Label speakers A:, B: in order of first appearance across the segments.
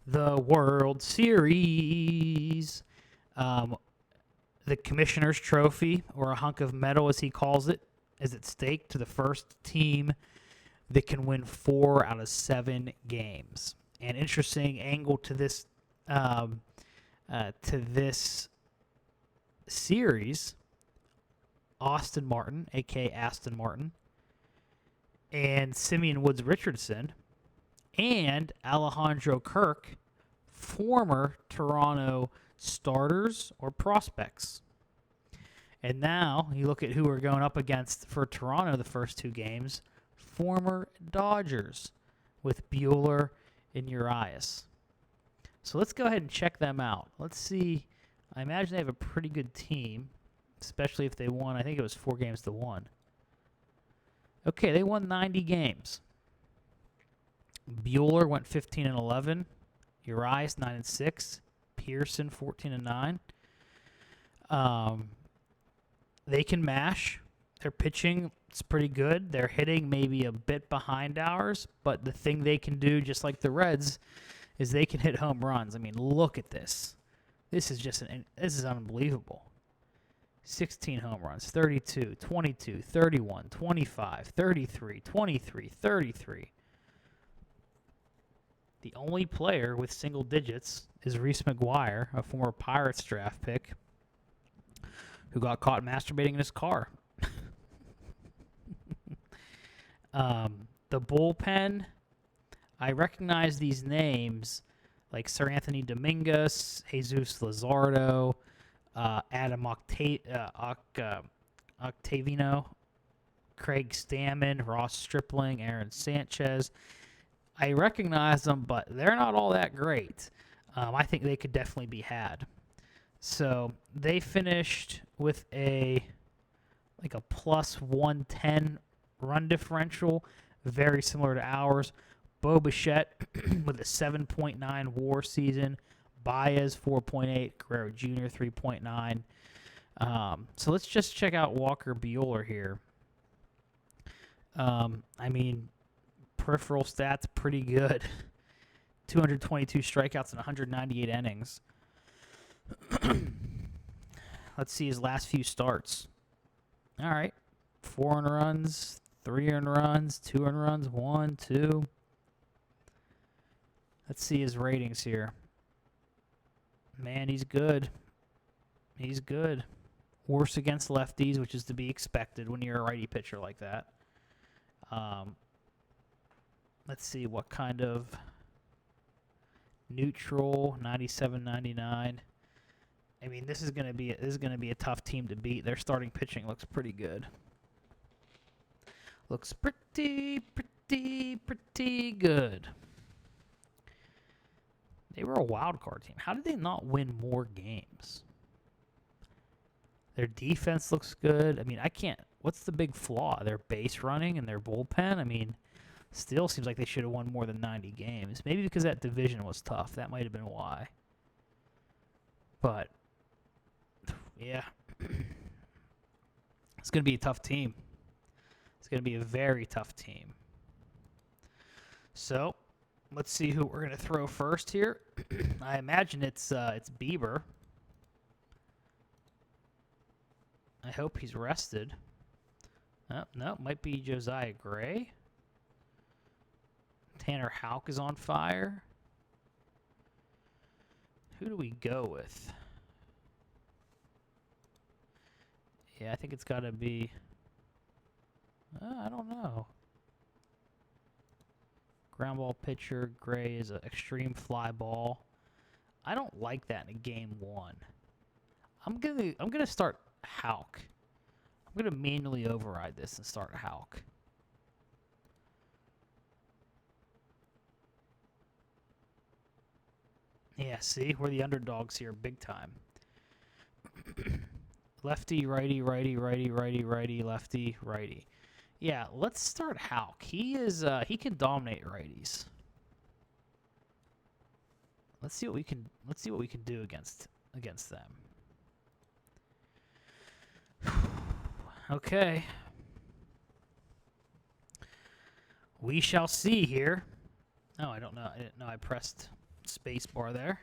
A: the World Series. Um, the Commissioner's Trophy, or a hunk of metal as he calls it, is at stake to the first team that can win 4 out of 7 games. An interesting angle to this series, Austin Martin, a.k.a. Aston Martin, and Simeon Woods Richardson, and Alejandro Kirk, former Toronto starters or prospects. And now you look at who we're going up against for Toronto the first 2 games, former Dodgers with Bueller and Urias. So let's go ahead and check them out. Let's see. I imagine they have a pretty good team, especially if they won. I think it was 4-1. Okay, they won 90 games. Bueller went 15-11. Urias 9-6. Pearson 14-9. They can mash. Their pitching is pretty good. Their hitting maybe a bit behind ours, but the thing they can do, just like the Reds, is they can hit home runs. I mean, look at this. This is unbelievable. 16 home runs, 32, 22, 31, 25, 33, 23, 33. The only player with single digits is Reese McGuire, a former Pirates draft pick, who got caught masturbating in his car. The bullpen, I recognize these names like Sir Anthony Dominguez, Jesus Luzardo, Adam Octavino, Craig Stammen, Ross Stripling, Aaron Sanchez. I recognize them, but they're not all that great. I think they could definitely be had. So they finished with a plus 110 run differential, very similar to ours. Bo Bichette with a 7.9 WAR season. Baez 4.8. Guerrero Jr. 3.9. So let's just check out Walker Bueller here. I mean, peripheral stats pretty good. 222 strikeouts and 198 innings. Let's see his last few starts. All right. 4 earned runs, 3 earned runs, 2 earned runs, 1, 2. Let's see his ratings here. Man, he's good. He's good. Worse against lefties, which is to be expected when you're a righty pitcher like that. Let's see what kind of neutral, 97, 99. I mean, this is going to be a tough team to beat. Their starting pitching looks pretty good. Looks pretty good. They were a wild card team. How did they not win more games? Their defense looks good. I mean, what's the big flaw? Their base running and their bullpen? I mean, still seems like they should have won more than 90 games. Maybe because that division was tough. That might have been why. But, yeah. It's going to be a tough team. It's going to be a very tough team. So, let's see who we're going to throw first here. I imagine it's Bieber. I hope he's rested. Oh, no, might be Josiah Gray. Tanner Houck is on fire. Who do we go with? Yeah, I think it's got to be... I don't know. Ground ball pitcher, Gray is an extreme fly ball. I don't like that in a game 1. I'm gonna start Houck. I'm gonna manually override this and start Houck. Yeah, see, we're the underdogs here, big time. Lefty, righty, righty, righty, righty, righty, lefty, righty. Yeah, let's start Houck. He can dominate righties. Let's see what we can do against them. Okay. We shall see here. Oh, I don't know. I didn't know I pressed space bar there.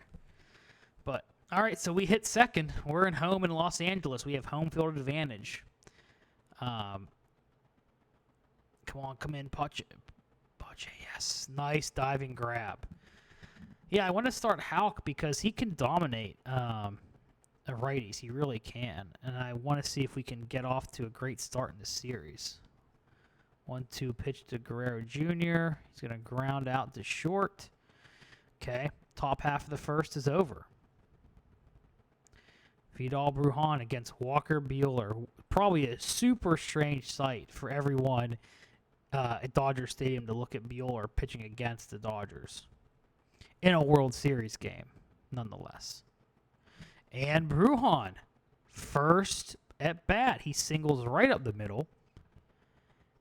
A: But, all right, so we hit second. We're in home in Los Angeles. We have home field advantage. Come on, come in, Pache. Pache, yes. Nice diving grab. Yeah, I want to start Houck because he can dominate righties. He really can. And I want to see if we can get off to a great start in this series. 1-2 pitch to Guerrero Jr. He's going to ground out to short. Okay, top half of the first is over. Vidal Brujan against Walker Buehler. Probably a super strange sight for everyone at Dodger Stadium to look at Buehler pitching against the Dodgers in a World Series game, nonetheless. And Brujan, first at bat. He singles right up the middle.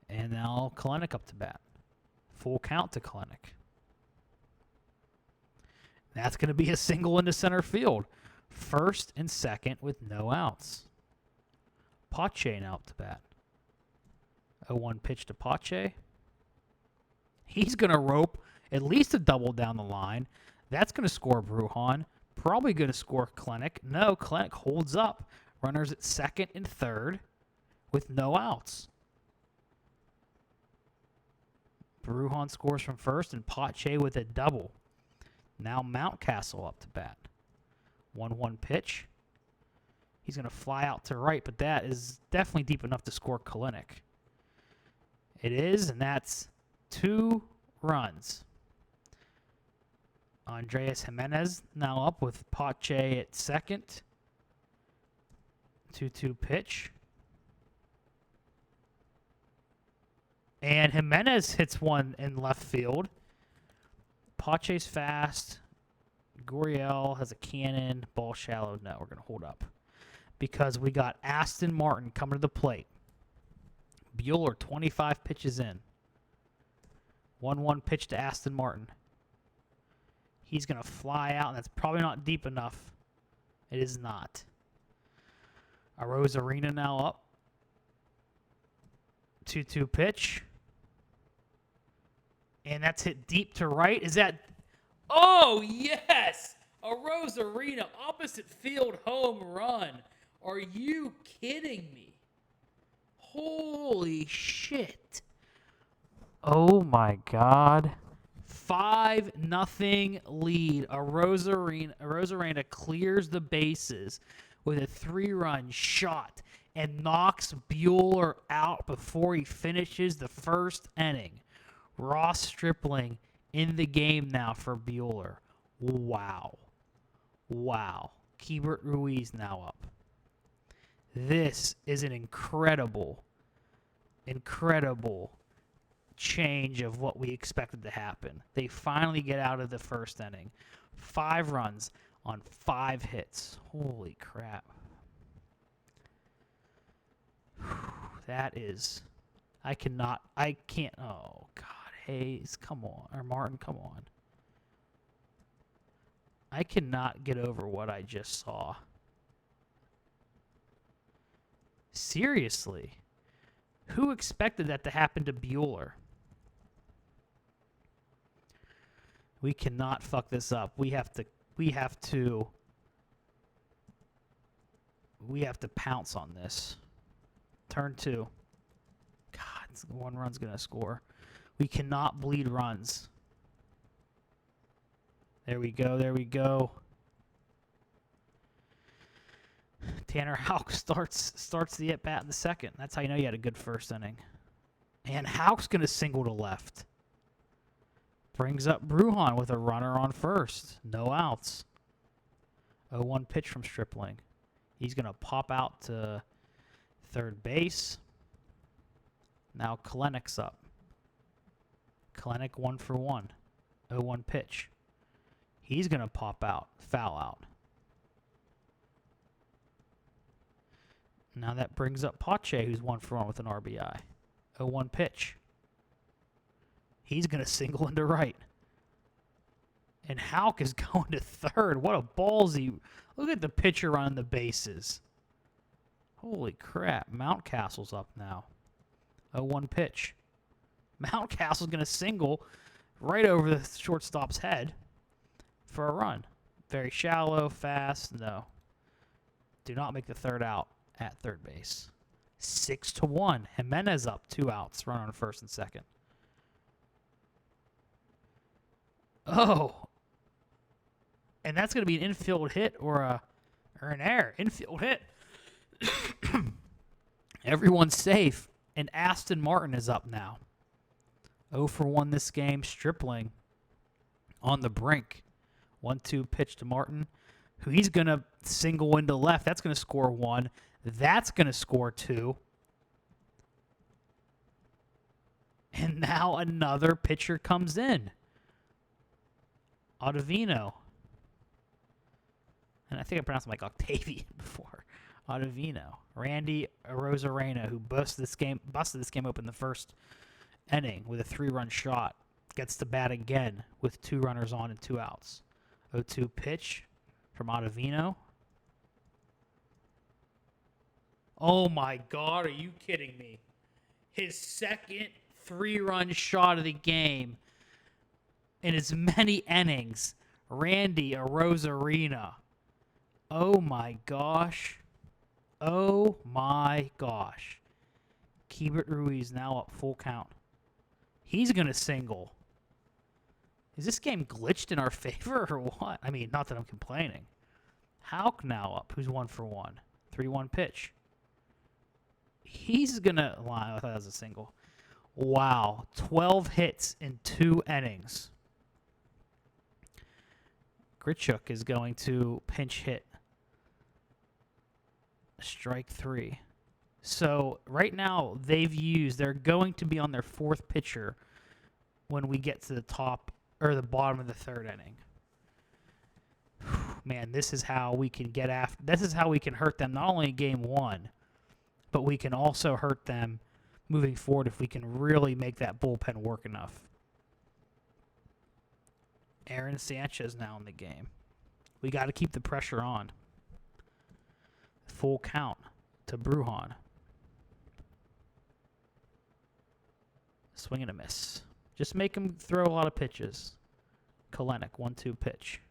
A: And now Kelenic up to bat. Full count to Kelenic. That's going to be a single into center field. First and second with no outs. Pache now up to bat. 0-1 pitch to Pache. He's going to rope at least a double down the line. That's going to score Brujan. Probably going to score Kelenic. No, Kelenic holds up. Runners at second and third with no outs. Brujan scores from first and Pache with a double. Now Mountcastle up to bat. 1-1 pitch. He's going to fly out to right, but that is definitely deep enough to score Kelenic. It is, and that's 2 runs. Andreas Jimenez now up with Pache at second. 2-2 pitch. And Jimenez hits one in left field. Pache's fast. Gurriel has a cannon. Ball shallow. No, we're going to hold up. Because we got Aston Martin coming to the plate. Buehler, 25 pitches in. 1-1 pitch to Aston Martin. He's going to fly out, and that's probably not deep enough. It is not. Arozarena now up. 2-2 pitch. And that's hit deep to right. Is that... Oh, yes! Arozarena, opposite field home run. Are you kidding me? Holy shit. Oh, my God. 5-0 lead. Arozarena clears the bases with a 3-run shot and knocks Buehler out before he finishes the first inning. Ross Stripling in the game now for Buehler. Wow. Wow. Keibert Ruiz now up. This is an incredible change of what we expected to happen. They finally get out of the first inning. 5 runs on 5 hits. Holy crap. That is... I can't... Oh, God. Hayes, come on. Or Martin, come on. I cannot get over what I just saw. Seriously. Who expected that to happen to Buehler? We cannot fuck this up. We have to pounce on this. Turn 2. God, 1 run's going to score. We cannot bleed runs. There we go. There we go. Tanner Houck starts the at-bat in the second. That's how you know you had a good first inning. And Houck's going to single to left. Brings up Brujan with a runner on first. No outs. 0-1 pitch from Stripling. He's going to pop out to third base. Now Kelenic's up. Kelenic 1 for 1. 0-1 pitch. He's going to pop out. Foul out. Now that brings up Pache, who's 1 for 1 with an RBI. 0-1 pitch. He's going to single into right. And Houck is going to third. What a ballsy. Look at the pitcher running the bases. Holy crap. Mountcastle's up now. 0-1 pitch. Mountcastle's going to single right over the shortstop's head. for a run. Very shallow, fast. No. Do not make the third out at third base. 6-1. Jimenez up, 2 outs. Run on first and second. Oh. And that's going to be an infield hit or an error. Infield hit. Everyone's safe. And Aston Martin is up now. 0 for 1 this game. Stripling on the brink. 1-2 pitch to Martin, who he's going to single into left. That's going to score 1. That's going to score 2. And now another pitcher comes in. Ottavino. And I think I pronounced him like Octavian before. Ottavino. Randy Arozarena, who busted this game open the first inning with a 3-run shot, gets to bat again with 2 runners on and 2 outs. 0-2 pitch from Ottavino. Oh my God, are you kidding me? His second 3-run shot of the game in as many innings. Randy Arozarena. Oh my gosh. Oh my gosh. Keibert Ruiz now up full count. He's going to single. Is this game glitched in our favor or what? I mean, not that I'm complaining. Houck now up, who's 1 for 1. 3-1 pitch. He's going to line. I thought that was a single. Wow. 12 hits in 2 innings. Grichuk is going to pinch hit. Strike 3. So right now they're going to be on their 4th pitcher when we get to the top or the bottom of the 3rd inning. Man, this is how we can get after. This is how we can hurt them not only in game 1, but we can also hurt them moving forward if we can really make that bullpen work enough. Aaron Sanchez now in the game. We got to keep the pressure on. Full count to Brujan. Swing and a miss. Just make him throw a lot of pitches. Kalenic, 1-2 pitch.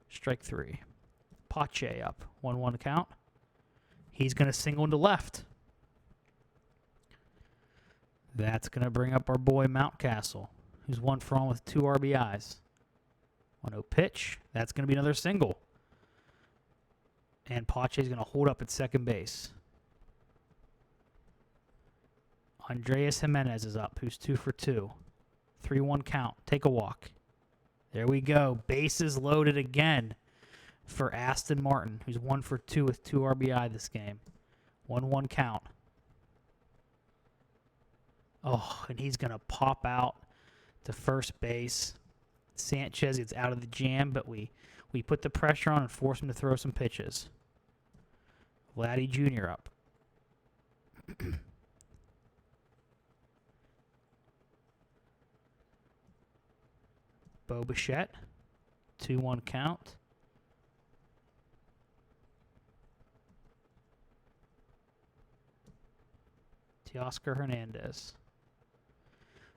A: Strike 3. Pache up, 1-1 count. He's going to single into left. That's going to bring up our boy Mountcastle, who's 1 for 1 with 2 RBIs. 1-0 pitch. That's going to be another single. And Pache's going to hold up at second base. Andreas Jimenez is up, who's 2 for 2. 3-1 count. Take a walk. There we go. Bases loaded again for Aston Martin, who's 1 for 2 with 2 RBI this game. 1-1 count. Oh, and he's going to pop out to first base. Sanchez gets out of the jam, but we put the pressure on and force him to throw some pitches. Vladdy Jr. up. Bo Bichette, 2-1 count. Teoscar Hernandez.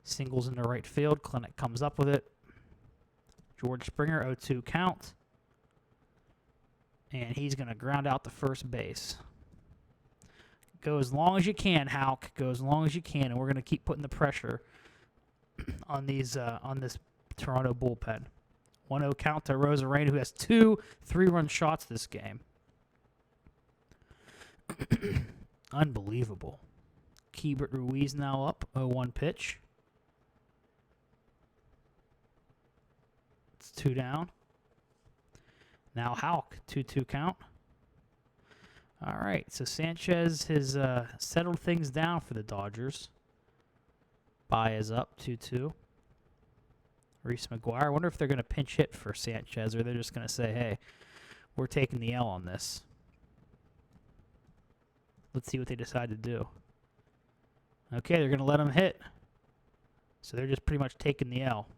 A: Singles into right field. Kalenic comes up with it. George Springer, 0-2 count. And he's going to ground out the first base. Go as long as you can, Houck. Go as long as you can, and we're going to keep putting the pressure on these on this Toronto bullpen. 1-0 count to Rosarena, who has 2 3-run shots this game. Unbelievable. Keibert Ruiz now up, 0-1 pitch. It's 2 down. Now Houck, 2-2 count. All right, so Sanchez has settled things down for the Dodgers. Baez up, 2-2. Reese McGuire. I wonder if they're going to pinch hit for Sanchez, or they're just going to say, hey, we're taking the L on this. Let's see what they decide to do. Okay, they're going to let him hit. So they're just pretty much taking the L.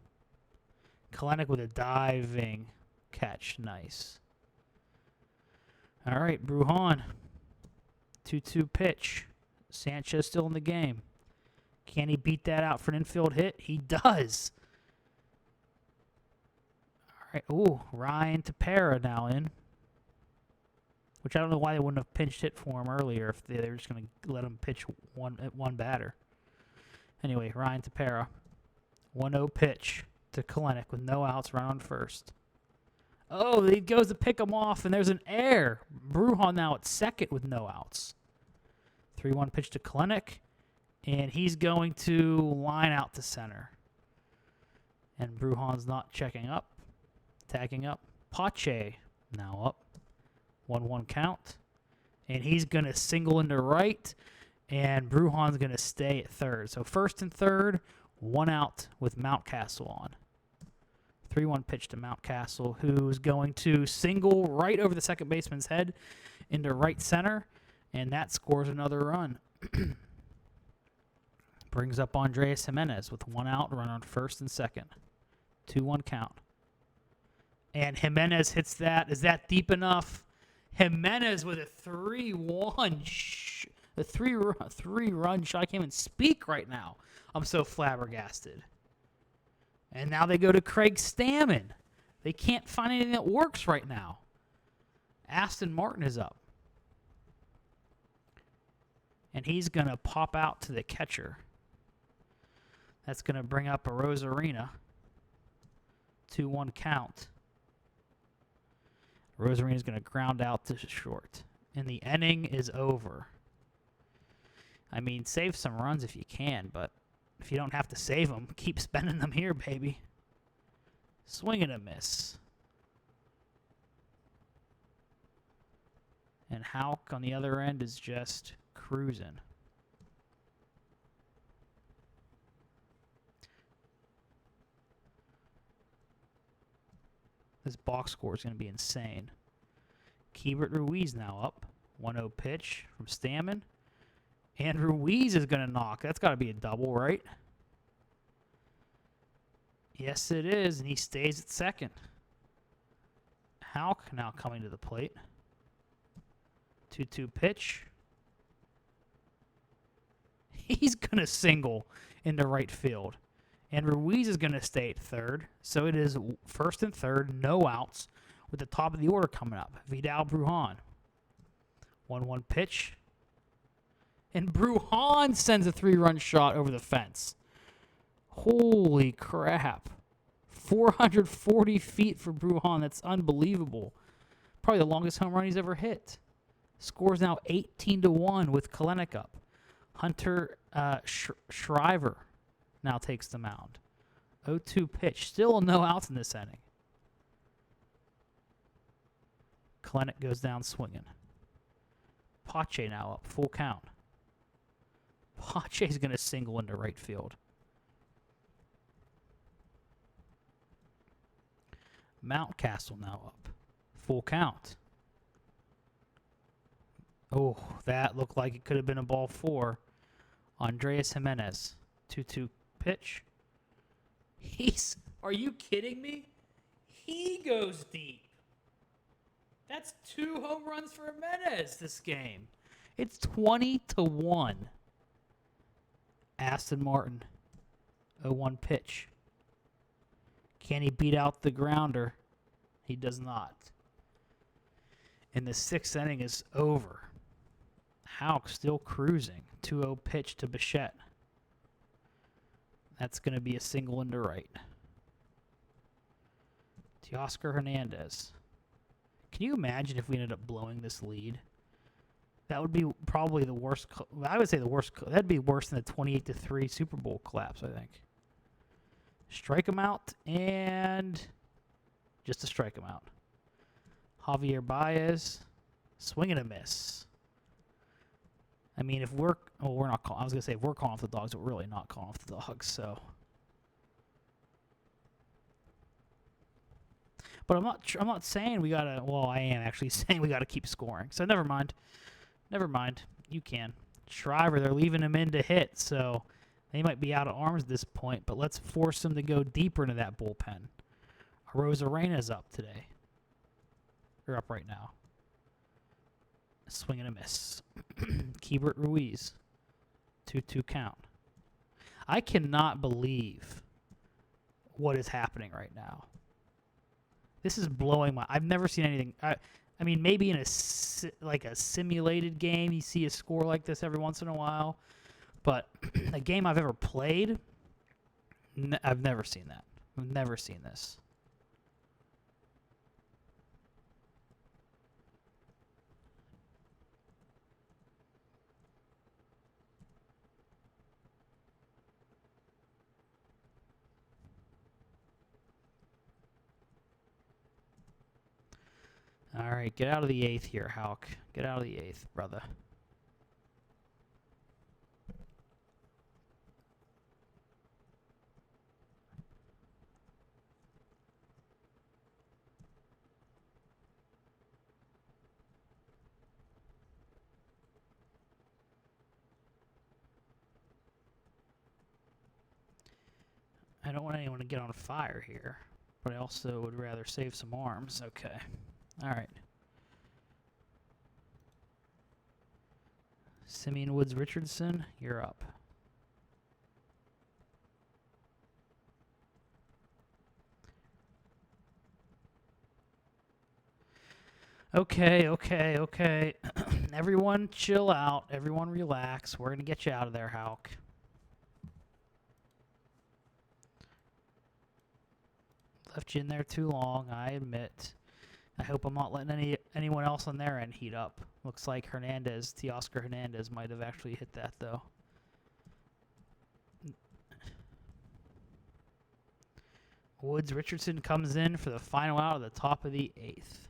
A: Kalenic with a diving catch. Nice. All right, Brujan. 2-2 pitch. Sanchez still in the game. Can he beat that out for an infield hit? He does. Right. Ooh, Ryan Tepera now in. Which I don't know why they wouldn't have pinch hit for him earlier if they were just going to let him pitch one batter. Anyway, Ryan Tepera. 1-0 pitch to Kalenic with no outs, run on first. Oh, he goes to pick him off, and there's an error. Brujan now at second with no outs. 3-1 pitch to Kalenic, and he's going to line out to center. And Brujan's not checking up, tagging up. Pache now up. 1-1 count. And he's going to single into right, and Brujan's going to stay at third. So first and third, 1 out with Mountcastle on. 3-1 pitch to Mountcastle, who's going to single right over the second baseman's head into right center, and that scores another run. Brings up Andres Jimenez with 1 out, run on first and second. 2-1 count. And Jimenez hits that. Is that deep enough? Jimenez with a 3-1, a three-run shot. I can't even speak right now. I'm so flabbergasted. And now they go to Craig Stammen. They can't find anything that works right now. Aston Martin is up. And he's going to pop out to the catcher. That's going to bring up a Rosarina. 2-1 count. Rosarina's going to ground out to short. And the inning is over. I mean, save some runs if you can, but if you don't have to save them, keep spending them here, baby. Swing and a miss. And Houck on the other end is just cruising. This box score is going to be insane. Keibert Ruiz now up. 1-0 pitch from Stammen. And Ruiz is going to knock. That's got to be a double, right? Yes, it is, and he stays at second. Houck now coming to the plate. 2-2 pitch. He's going to single into right field. And Ruiz is going to stay at third. So it is first and third, no outs, with the top of the order coming up. Vidal Brujan. 1-1 pitch. And Brujan sends a 3-run shot over the fence. Holy crap. 440 feet for Brujan. That's unbelievable. Probably the longest home run he's ever hit. Scores now 18-1 with Kalenic up. Hunter Shriver now takes the mound. 0-2 pitch. Still no outs in this inning. Kalenic goes down swinging. Pache now up. Full count. Pache's going to single into right field. Mountcastle now up. Full count. Oh, that looked like it could have been a ball 4. Andres Jimenez. 2-2 pitch. Are you kidding me? He goes deep. That's 2 home runs for Jimenez this game. It's 20-1. Aston Martin. 0-1 pitch. Can he beat out the grounder? He does not. And the 6th inning is over. Houck still cruising. 2-0 pitch to Bichette. That's going to be a single into right. Teoscar Hernandez. Can you imagine if we ended up blowing this lead? That would be probably the worst. I would say the worst. That'd be worse than the 28-3 Super Bowl collapse, I think. Strike him out, and just to strike him out. Javier Baez, swing and a miss. I mean, if we're not calling. I was gonna say if we're calling off the dogs, but we're really not calling off the dogs. So, but I'm not saying we gotta. Well, I am actually saying we gotta keep scoring. So never mind. Never mind. You can. Shriver, they're leaving him in to hit, so they might be out of arms at this point, but let's force them to go deeper into that bullpen. Rosarina's up today. They're up right now. Swing and a miss. Keibert Ruiz. 2-2 count. I cannot believe what is happening right now. This is blowing my. I've never seen anything. I mean, maybe in like a simulated game, you see a score like this every once in a while, but a game I've ever played, I've never seen that. I've never seen this. All right, get out of the 8th here, Houck. Get out of the 8th, brother. I don't want anyone to get on fire here, but I also would rather save some arms. Okay. All right. Simeon Woods Richardson, you're up. Okay. Everyone chill out. Everyone relax. We're going to get you out of there, Houck. Left you in there too long, I admit. I hope I'm not letting anyone else on their end heat up. Looks like Teoscar Hernandez might have actually hit that, though. Woods Richardson comes in for the final out of the top of the 8th.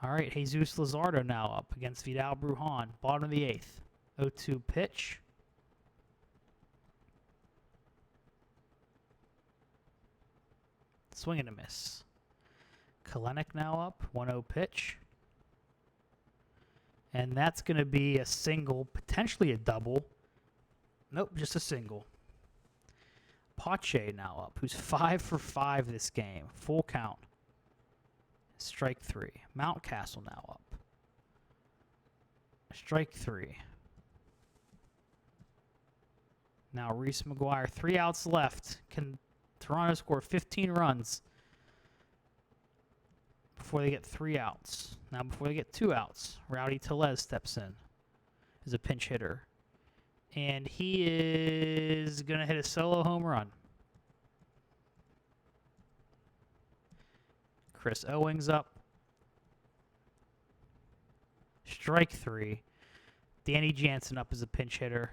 A: All right, Jesus Luzardo now up against Vidal Brujan, bottom of the 8th. 0-2 pitch. Swing and a miss. Kalenic now up, 1-0 pitch. And that's going to be a single, potentially a double. Nope, just a single. Pache now up, who's 5 for 5 this game. Full count. Strike 3. Mountcastle now up. Strike 3. Now Reese McGuire, 3 outs left. Can Toronto score 15 runs before they get 3 outs? Now before they get 2 outs, Rowdy Tellez steps in as a pinch hitter. And he is going to hit a solo home run. Chris Owings up. Strike 3. Danny Jansen up as a pinch hitter.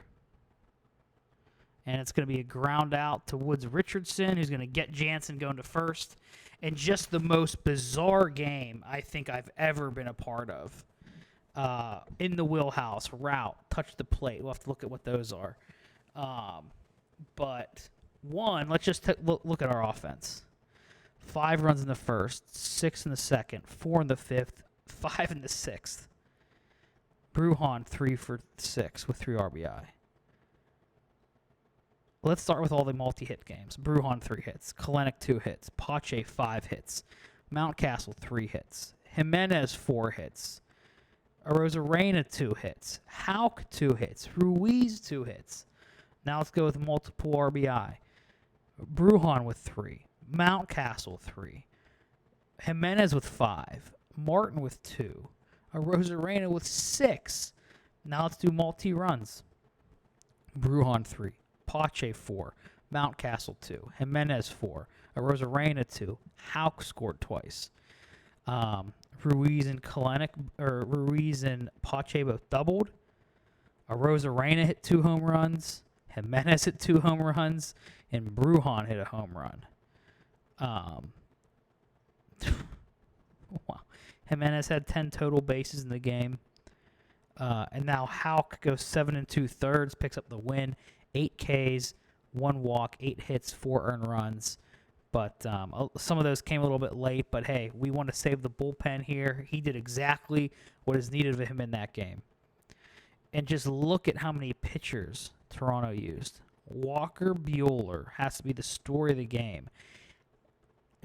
A: And it's going to be a ground out to Woods Richardson, who's going to get Jansen going to first. And just the most bizarre game I think I've ever been a part of. In the wheelhouse, route, touch the plate. We'll have to look at what those are. But one, let's just look at our offense. 5 runs in the first, 6 in the second, 4 in the fifth, 5 in the sixth. Brujan 3 for 6 with 3 RBI. Let's start with all the multi-hit games. Brujan 3 hits, Kalenic 2 hits, Pache 5 hits, Mountcastle 3 hits, Jimenez 4 hits, Arozarena 2 hits, Houck 2 hits, Ruiz 2 hits. Now let's go with multiple RBI. Brujan with 3, Mountcastle 3, Jimenez with 5, Martin with 2, Arozarena with 6. Now let's do multi-runs. Brujan 3, Pache 4, Mountcastle 2, Jimenez 4, Arozarena 2, Houck scored twice. Ruiz and Pache both doubled. Arozarena hit 2 home runs. Jimenez hit 2 home runs, and Brujan hit a home run. Wow. Jimenez had 10 total bases in the game. And now Houck goes 7 2/3, picks up the win. 8 Ks, 1 walk, 8 hits, 4 earned runs. But some of those came a little bit late. But, hey, we want to save the bullpen here. He did exactly what is needed of him in that game. And just look at how many pitchers Toronto used. Walker Buehler has to be the story of the game.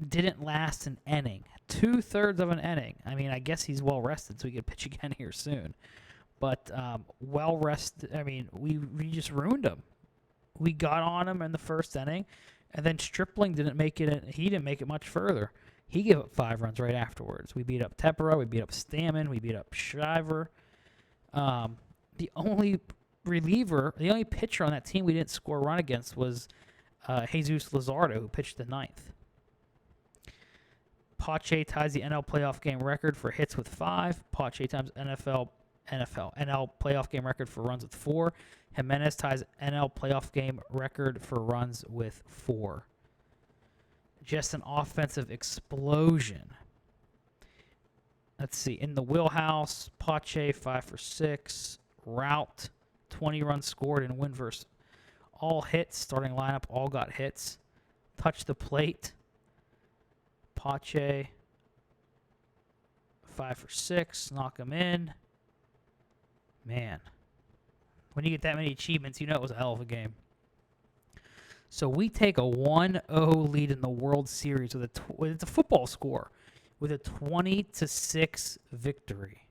A: Didn't last an inning. 2/3 of an inning. I mean, I guess he's well rested, so he could pitch again here soon. But well rested. I mean, we just ruined him. We got on him in the first inning, And then Stripling didn't make it. He didn't make it much further. He gave up 5 runs right afterwards. We beat up Tepera. We beat up Stammen. We beat up Shiver. The only pitcher on that team we didn't score a run against was Jesus Luzardo, who pitched the 9th. Pache ties the NL playoff game record for hits with 5. Pache times NL playoff game record for runs with 4. Jimenez ties NL playoff game record for runs with 4. Just an offensive explosion. Let's see. In the wheelhouse, Pache 5 for 6. Route 20 runs scored in win versus all hits. Starting lineup all got hits. Touch the plate. Pache 5 for 6. Knock him in. Man. When you get that many achievements, you know it was a hell of a game. So we take a 1-0 lead in the World Series with a football score, with a 20-6 victory.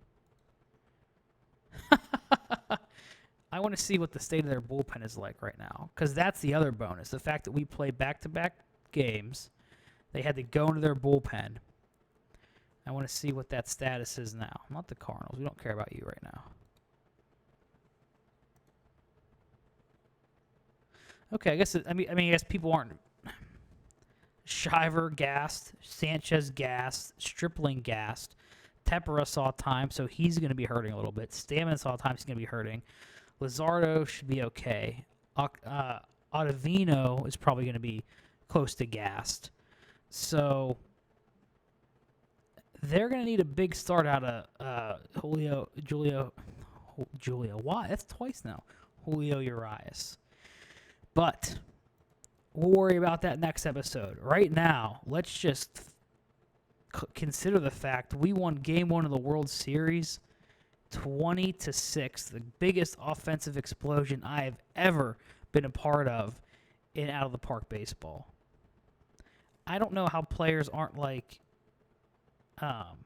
A: I want to see what the state of their bullpen is like right now, because that's the other bonus. The fact that we play back-to-back games, they had to go into their bullpen. I want to see what that status is now. Not the Cardinals. We don't care about you right now. Okay, I guess people aren't. Shiver gassed, Sanchez gassed, Stripling gassed. Tepera saw time, so he's going to be hurting a little bit. Stammen saw time, he's going to be hurting. Luzardo should be okay. Ottavino is probably going to be close to gassed. So they're going to need a big start out of Julio. Why? That's twice now. Julio Urias. But we'll worry about that next episode. Right now, let's just consider the fact we won Game 1 of the World Series 20-6, the biggest offensive explosion I have ever been a part of in out-of-the-park baseball. I don't know how players aren't like on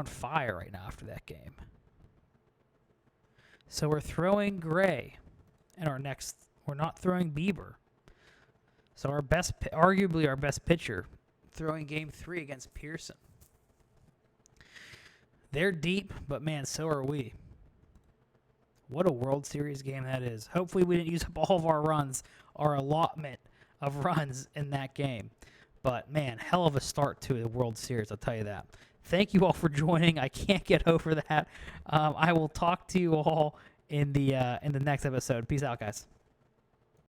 A: fire right now after that game. So we're throwing Gray, and we're not throwing Bieber. So arguably our best pitcher, throwing Game 3 against Pearson. They're deep, but man, so are we. What a World Series game that is. Hopefully we didn't use up all of our runs, our allotment of runs in that game. But man, hell of a start to the World Series, I'll tell you that. Thank you all for joining. I can't get over that. I will talk to you all in the next episode. Peace out, guys.